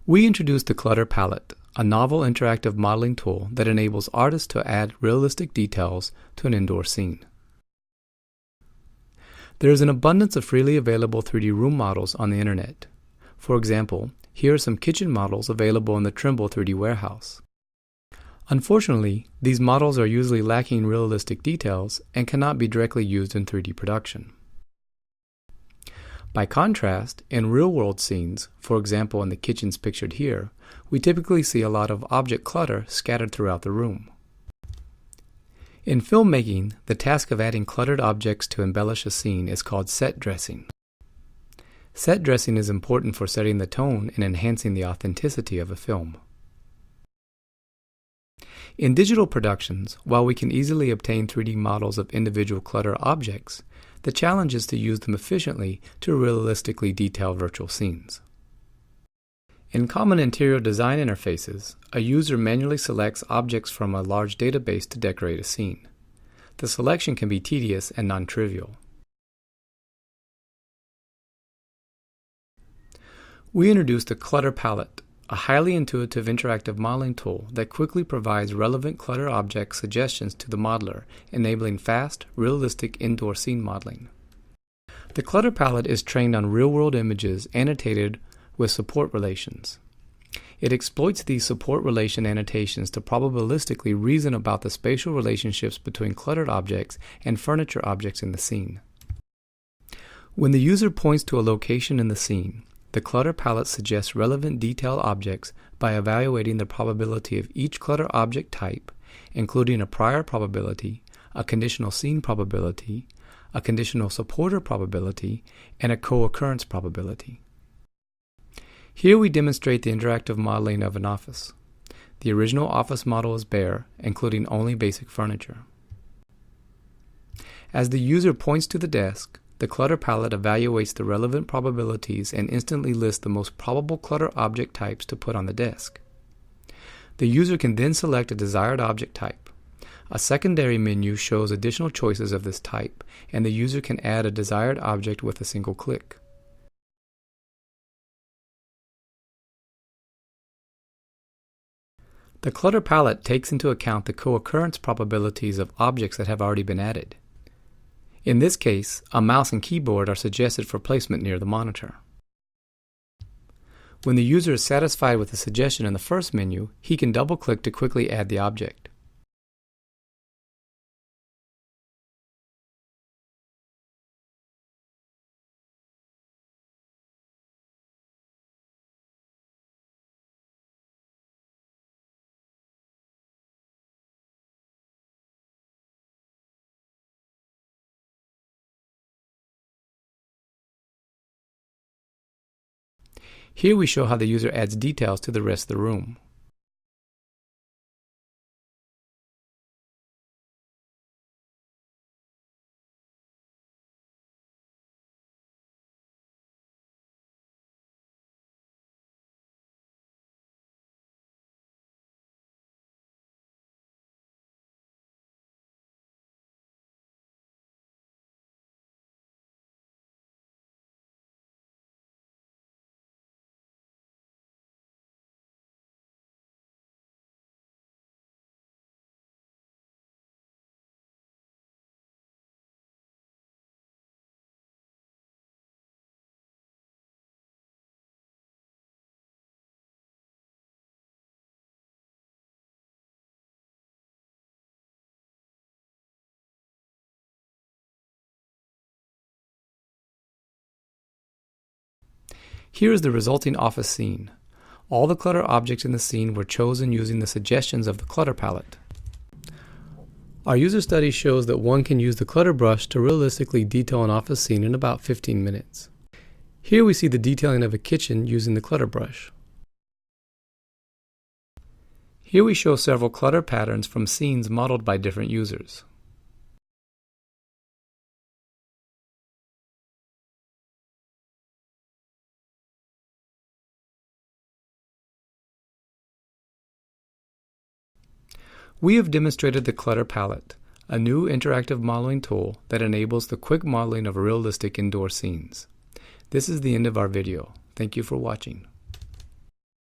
We introduced the Clutterpalette, a novel interactive modeling tool that enables artists to add realistic details to an indoor scene. There is an abundance of freely available 3D room models on the internet. For example, here are some kitchen models available in the Trimble 3D warehouse. Unfortunately, these models are usually lacking realistic details and cannot be directly used in 3D production. By contrast, in real-world scenes, for example in the kitchens pictured here, we typically see a lot of object clutter scattered throughout the room. In filmmaking, the task of adding cluttered objects to embellish a scene is called set dressing. Set dressing is important for setting the tone and enhancing the authenticity of a film. In digital productions, while we can easily obtain 3D models of individual clutter objects, the challenge is to use them efficiently to realistically detail virtual scenes. In common interior design interfaces, a user manually selects objects from a large database to decorate a scene. The selection can be tedious and non-trivial. We introduced the Clutterpalette, a highly intuitive interactive modeling tool that quickly provides relevant clutter object suggestions to the modeler, enabling fast, realistic indoor scene modeling. The Clutterpalette is trained on real-world images annotated with support relations. It exploits these support relation annotations to probabilistically reason about the spatial relationships between cluttered objects and furniture objects in the scene. When the user points to a location in the scene, the Clutterpalette suggests relevant detailed objects by evaluating the probability of each clutter object type, including a prior probability, a conditional scene probability, a conditional supporter probability, and a co-occurrence probability. Here we demonstrate the interactive modeling of an office. The original office model is bare, including only basic furniture. As the user points to the desk, the Clutterpalette evaluates the relevant probabilities and instantly lists the most probable clutter object types to put on the desk. The user can then select a desired object type. A secondary menu shows additional choices of this type, and the user can add a desired object with a single click. The Clutterpalette takes into account the co-occurrence probabilities of objects that have already been added. In this case, a mouse and keyboard are suggested for placement near the monitor. When the user is satisfied with the suggestion in the first menu, he can double-click to quickly add the object. Here we show how the user adds details to the rest of the room. Here is the resulting office scene. All the clutter objects in the scene were chosen using the suggestions of the Clutterpalette. Our user study shows that one can use the clutter brush to realistically detail an office scene in about 15 minutes. Here we see the detailing of a kitchen using the clutter brush. Here we show several clutter patterns from scenes modeled by different users. We have demonstrated the Clutterpalette, a new interactive modeling tool that enables the quick modeling of realistic indoor scenes. This is the end of our video. Thank you for watching.